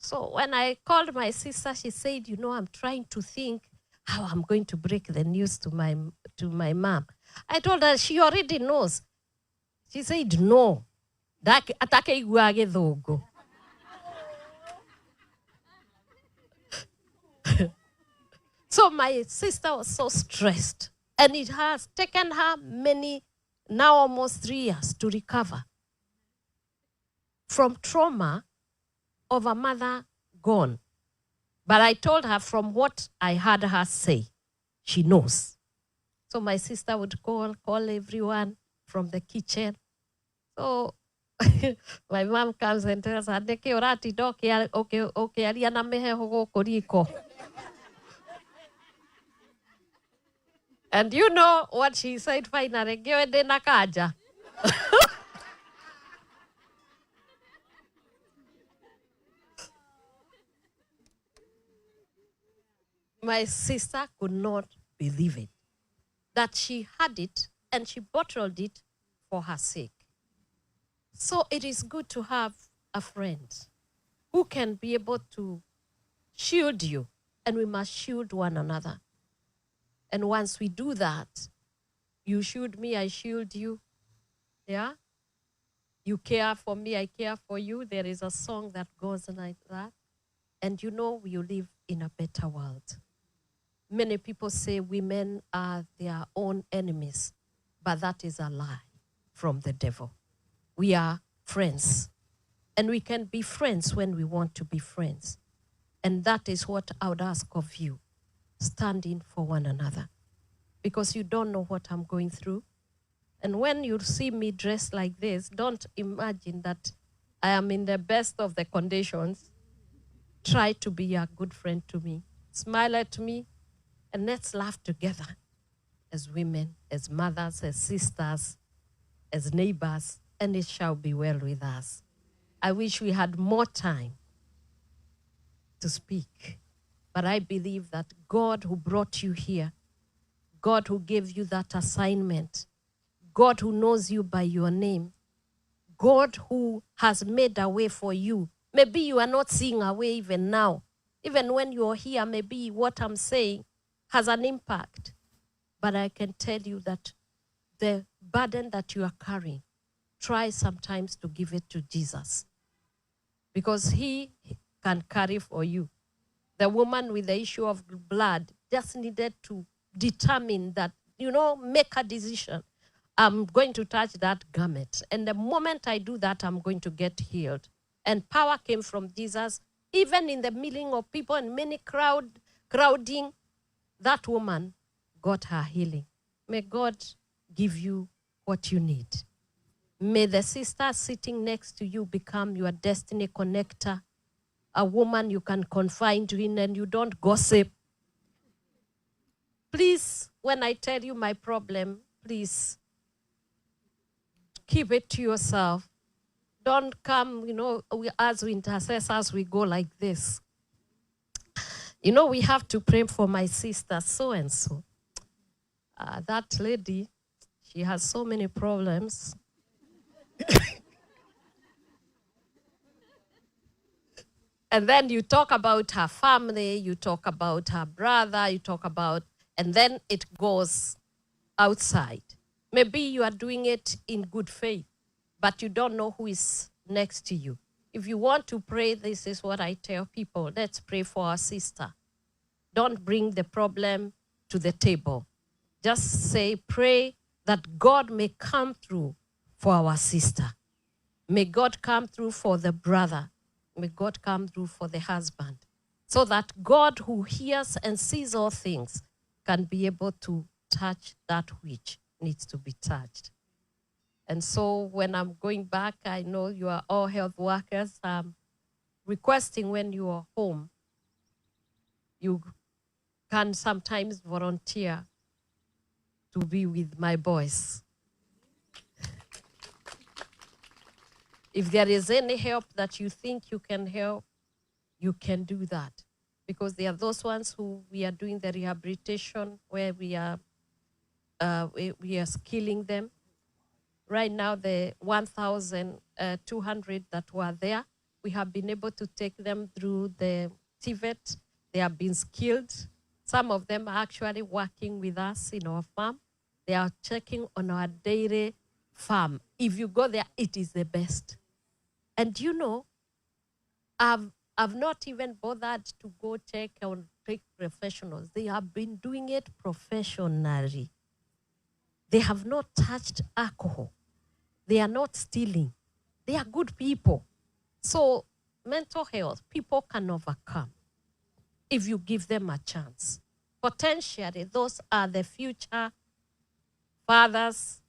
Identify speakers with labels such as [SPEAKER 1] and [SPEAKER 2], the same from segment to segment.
[SPEAKER 1] So when I called my sister, she said, you know, I'm trying to think how I'm going to break the news to my mom. I told her she already knows. She said, no. So my sister was so stressed. And it has taken her now almost 3 years to recover from trauma of a mother gone. But I told her from what I heard her say, she knows. So my sister would call everyone from the kitchen. So my mom comes and tells her, okay, Aria na meheho goko riko. And you know what she said finally? Gewende nakaja. My sister could not believe it, that she had it and she bottled it for her sake. So it is good to have a friend who can be able to shield you, and we must shield one another. And once we do that, you shield me, I shield you. Yeah? You care for me, I care for you. There is a song that goes like that. And you know, you live in a better world. Many people say women are their own enemies, but that is a lie from the devil. We are friends, and we can be friends when we want to be friends. And that is what I would ask of you. Stand in for one another, because you don't know what I'm going through. And when you see me dressed like this, don't imagine that I am in the best of the conditions. Try to be a good friend to me. Smile at me, and let's laugh together as women, as mothers, as sisters, as neighbors, and it shall be well with us. I wish we had more time to speak, but I believe that God who brought you here, God who gave you that assignment, God who knows you by your name, God who has made a way for you. Maybe you are not seeing a way even now. Even when you're here, maybe what I'm saying has an impact. But I can tell you that the burden that you are carrying, try sometimes to give it to Jesus, because he can carry for you. The woman with the issue of blood just needed to determine that, you know, make a decision. I'm going to touch that garment. And the moment I do that, I'm going to get healed. And power came from Jesus. Even in the milling of people and many crowding, that woman got her healing. May God give you what you need. May the sister sitting next to you become your destiny connector, a woman you can confide in and you don't gossip. Please, when I tell you my problem, please keep it to yourself. Don't come, you know, as intercessors, we go like this. You know, we have to pray for my sister, so-and-so. That lady, she has so many problems. And then you talk about her family, you talk about her brother, you talk about, and then it goes outside. Maybe you are doing it in good faith, but you don't know who is next to you. If you want to pray, this is what I tell people. Let's pray for our sister. Don't bring the problem to the table. Just say, pray that God may come through for our sister. May God come through for the brother. May God come through for the husband. So that God, who hears and sees all things, can be able to touch that which needs to be touched. And so when I'm going back, I know you are all health workers. Requesting when you are home, you can sometimes volunteer to be with my boys. If there is any help that you think you can help, you can do that. Because there are those ones who we are doing the rehabilitation where we are skilling them. Right now, the 1,200 that were there, We have been able to take them through the TVET. They have been skilled. Some of them are actually working with us in our farm. They are checking on our dairy farm. If you go there, it is the best. And you know, I've not even bothered to go check on professionals. They have been doing it professionally. They have not touched alcohol. They are not stealing. They are good people. So mental health, people can overcome if you give them a chance. Potentially, those are the future fathers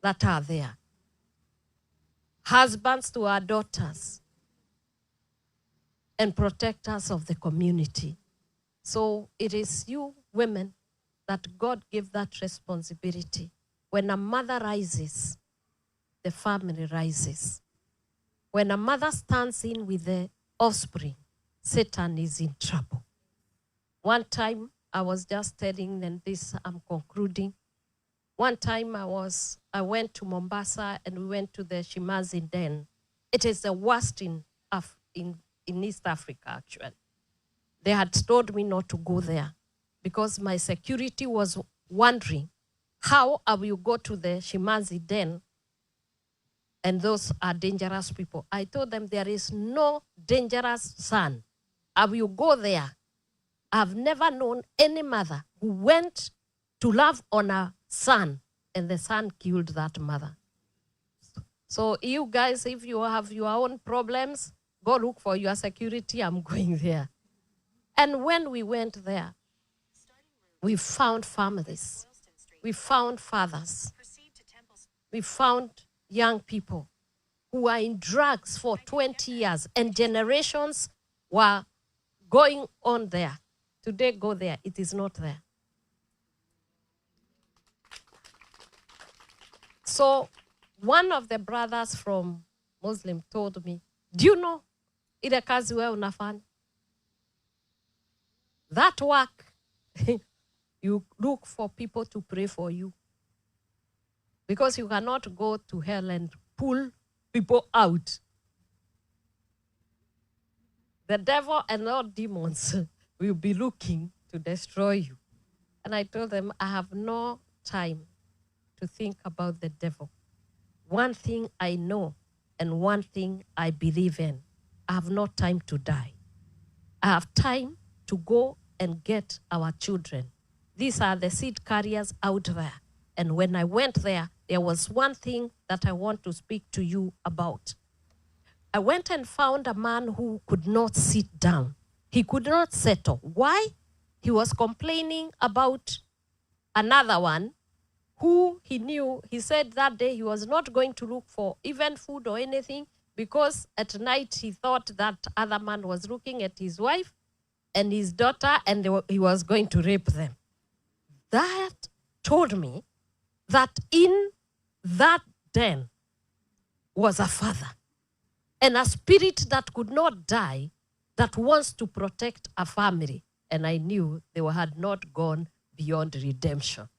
[SPEAKER 1] that are there. Husbands to our daughters and protectors of the community. So it is you women that God gave that responsibility. When a mother rises, the family rises. When a mother stands in with the offspring, Satan is in trouble. One time, I was just telling them this, I'm concluding. One time I went to Mombasa and we went to the Shimazi Den. It is the worst in East Africa, actually. They had told me not to go there because my security was wondering, how I will go to the Shimazi Den and those are dangerous people. I told them there is no dangerous son. I will go there. I've never known any mother who went to love on a son and the son killed that mother. So you guys, if you have your own problems, go look for your security. I'm going there. And when we went there, we found families. We found fathers. We found young people who are in drugs for 20 years and generations were going on there. Today, go there. It is not there. So one of the brothers from Muslim told me, do you know ile kazi wewe unafanya? That work, you look for people to pray for you. Because you cannot go to hell and pull people out. The devil and all demons will be looking to destroy you. And I told them, I have no time to think about the devil. One thing I know and one thing I believe in. I have no time to die. I have time to go and get our children. These are the seed carriers out there. And when I went there, there was one thing that I want to speak to you about. I went and found a man who could not sit down. He could not settle. Why? He was complaining about another one who he knew. He said that day he was not going to look for even food or anything because at night he thought that other man was looking at his wife and his daughter and he was going to rape them. That told me that in that den was a father and a spirit that could not die that wants to protect a family. And I knew they had not gone beyond redemption.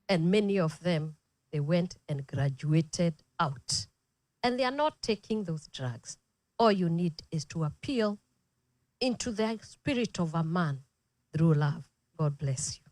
[SPEAKER 1] And many of them, they went and graduated out. And they are not taking those drugs. All you need is to appeal into the spirit of a man through love. God bless you.